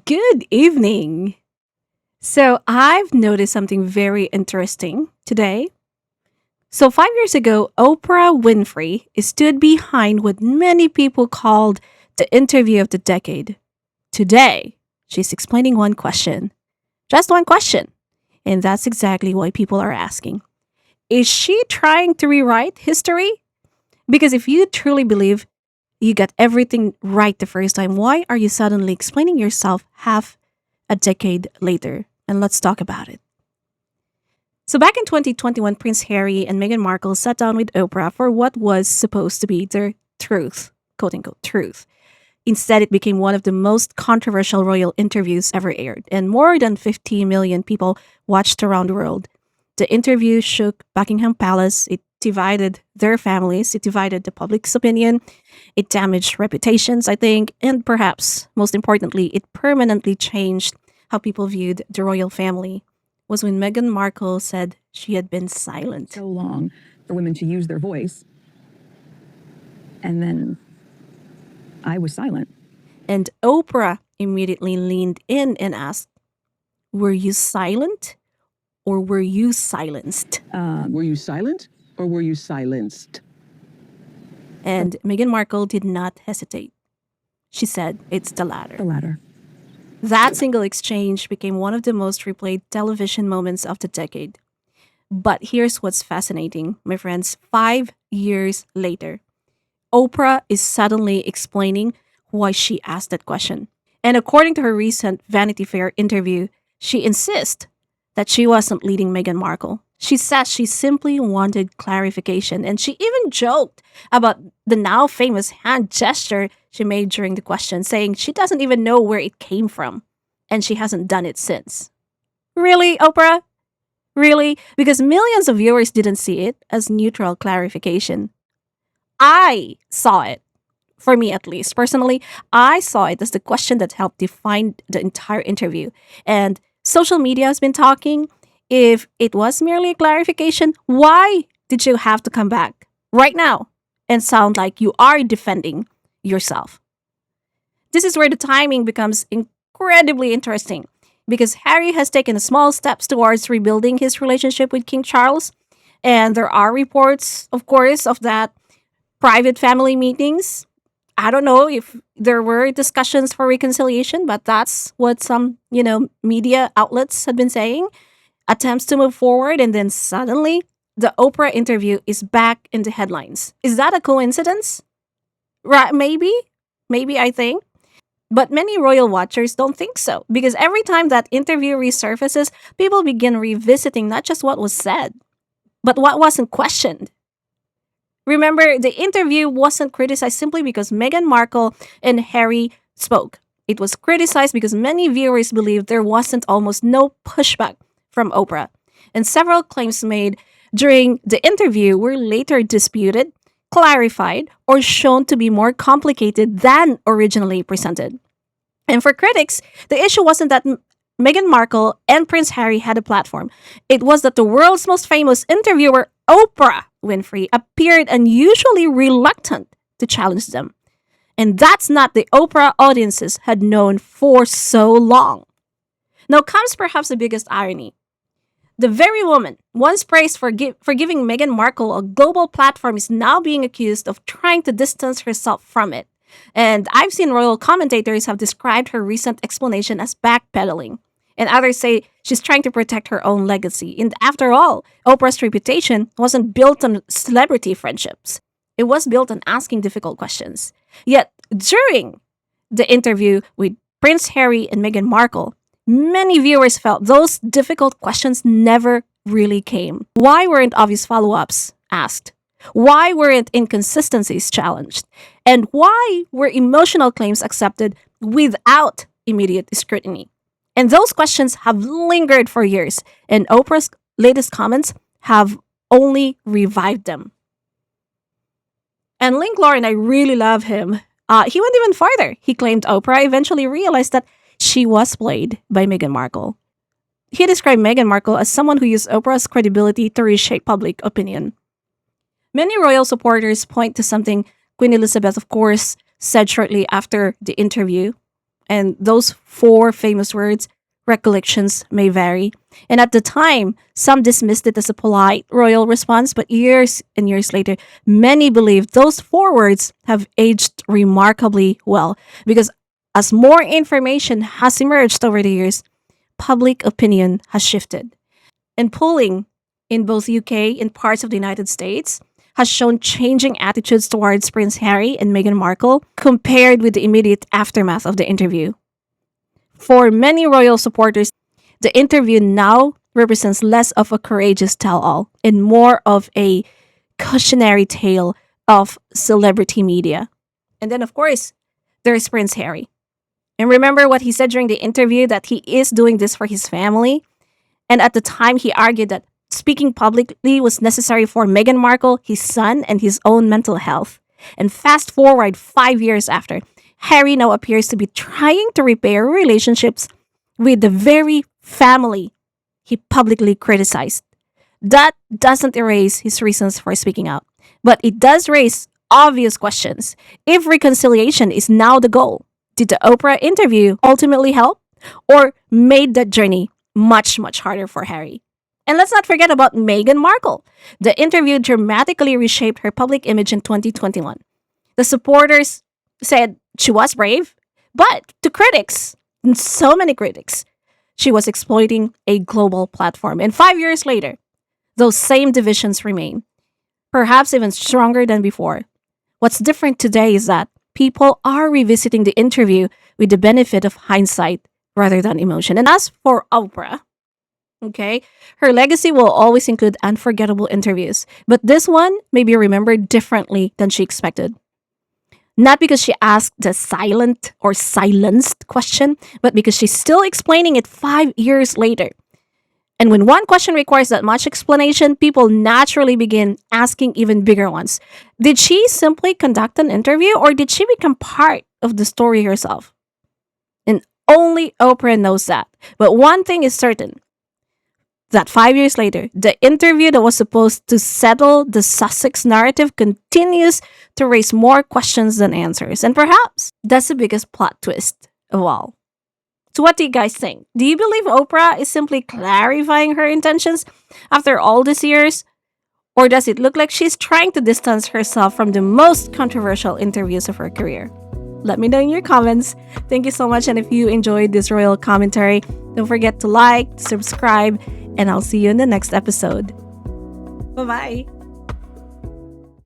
Good evening. So, I've noticed something very interesting today. So, 5 years ago, Oprah Winfrey stood behind what many people called the interview of the decade. Today, she's explaining one question, just one question. And that's exactly what people are asking. Is she trying to rewrite history? Because if you truly believe you got everything right the first time, why are you suddenly explaining yourself half a decade later? And let's talk about it. So, back in 2021, Prince Harry and Meghan Markle sat down with Oprah for what was supposed to be their truth, quote unquote, truth. Instead, it became one of the most controversial royal interviews ever aired, and more than 50 million people watched around the world. The interview shook Buckingham Palace, it divided their families, it divided the public's opinion, it damaged reputations, I think, and perhaps most importantly, it permanently changed how people viewed the royal family. Was when Meghan Markle said she had been silent. So long for women to use their voice. And then I was silent. And Oprah immediately leaned in and asked, "Were you silent or were you silenced?" Were you silent or were you silenced? And Meghan Markle did not hesitate. She said, "It's the latter." The latter. That single exchange became one of the most replayed television moments of the decade. But here's what's fascinating, my friends. 5 years later, Oprah is suddenly explaining why she asked that question. And according to her recent Vanity Fair interview, she insists that she wasn't leading Meghan Markle. She says she simply wanted clarification, and she even joked about the now famous hand gesture she made during the question, saying she doesn't even know where it came from, and she hasn't done it since. Really, Oprah? Really? Because millions of viewers didn't see it as neutral clarification. I saw it. For me, at least, personally, I saw it as the question that helped define the entire interview. And social media has been talking. If it was merely a clarification, why did you have to come back right now and sound like you are defending yourself? This is where the timing becomes incredibly interesting because Harry has taken small steps towards rebuilding his relationship with King Charles. And there are reports, of course, of that private family meetings. I don't know if there were discussions for reconciliation, but that's what some, media outlets had been saying. Attempts to move forward, and then suddenly the Oprah interview is back in the headlines. Is that a coincidence? Right, maybe I think. But many royal watchers don't think so, because every time that interview resurfaces, people begin revisiting not just what was said, but what wasn't questioned. Remember, the interview wasn't criticized simply because Meghan Markle and Harry spoke. It was criticized because many viewers believed there wasn't almost no pushback from Oprah. And several claims made during the interview were later disputed, clarified, or shown to be more complicated than originally presented. And for critics, the issue wasn't that Meghan Markle and Prince Harry had a platform. It was that the world's most famous interviewer, Oprah Winfrey, appeared unusually reluctant to challenge them. And that's not the Oprah audiences had known for so long. Now comes perhaps the biggest irony. The very woman once praised for giving Meghan Markle a global platform is now being accused of trying to distance herself from it. And I've seen royal commentators have described her recent explanation as backpedaling. And others say she's trying to protect her own legacy. And after all, Oprah's reputation wasn't built on celebrity friendships. It was built on asking difficult questions. Yet, during the interview with Prince Harry and Meghan Markle, many viewers felt those difficult questions never really came. Why weren't obvious follow-ups asked? Why weren't inconsistencies challenged? And why were emotional claims accepted without immediate scrutiny? And those questions have lingered for years, and Oprah's latest comments have only revived them. And Link Lauren, I really love him. He went even farther. He claimed Oprah eventually realized that she was played by Meghan Markle. He described Meghan Markle as someone who used Oprah's credibility to reshape public opinion. Many royal supporters point to something Queen Elizabeth, of course, said shortly after the interview. And those four famous words, recollections, may vary. And at the time, some dismissed it as a polite royal response, but years and years later, many believe those four words have aged remarkably well because as more information has emerged over the years, public opinion has shifted. And polling in both UK and parts of the United States has shown changing attitudes towards Prince Harry and Meghan Markle compared with the immediate aftermath of the interview. For many royal supporters, the interview now represents less of a courageous tell all and more of a cautionary tale of celebrity media. And then, of course, there's Prince Harry. And remember what he said during the interview that he is doing this for his family? And at the time, he argued that speaking publicly was necessary for Meghan Markle, his son, and his own mental health. And fast forward 5 years after, Harry now appears to be trying to repair relationships with the very family he publicly criticized. That doesn't erase his reasons for speaking out, but it does raise obvious questions. If reconciliation is now the goal, did the Oprah interview ultimately help or made that journey much, much harder for Harry? And let's not forget about Meghan Markle. The interview dramatically reshaped her public image in 2021. The supporters said she was brave, but to critics, and so many critics, she was exploiting a global platform. And 5 years later, those same divisions remain, perhaps even stronger than before. What's different today is that people are revisiting the interview with the benefit of hindsight rather than emotion. And as for Oprah, okay, her legacy will always include unforgettable interviews, but this one may be remembered differently than she expected. Not because she asked the silent or silenced question, but because she's still explaining it 5 years later. And when one question requires that much explanation, people naturally begin asking even bigger ones. Did she simply conduct an interview or did she become part of the story herself? And only Oprah knows that. But one thing is certain that 5 years later, the interview that was supposed to settle the Sussex narrative continues to raise more questions than answers. And perhaps that's the biggest plot twist of all. So what do you guys think? Do you believe Oprah is simply clarifying her intentions after all these years? Or does it look like she's trying to distance herself from the most controversial interviews of her career? Let me know in your comments. Thank you so much. And if you enjoyed this royal commentary, don't forget to like, subscribe, and I'll see you in the next episode. Bye-bye.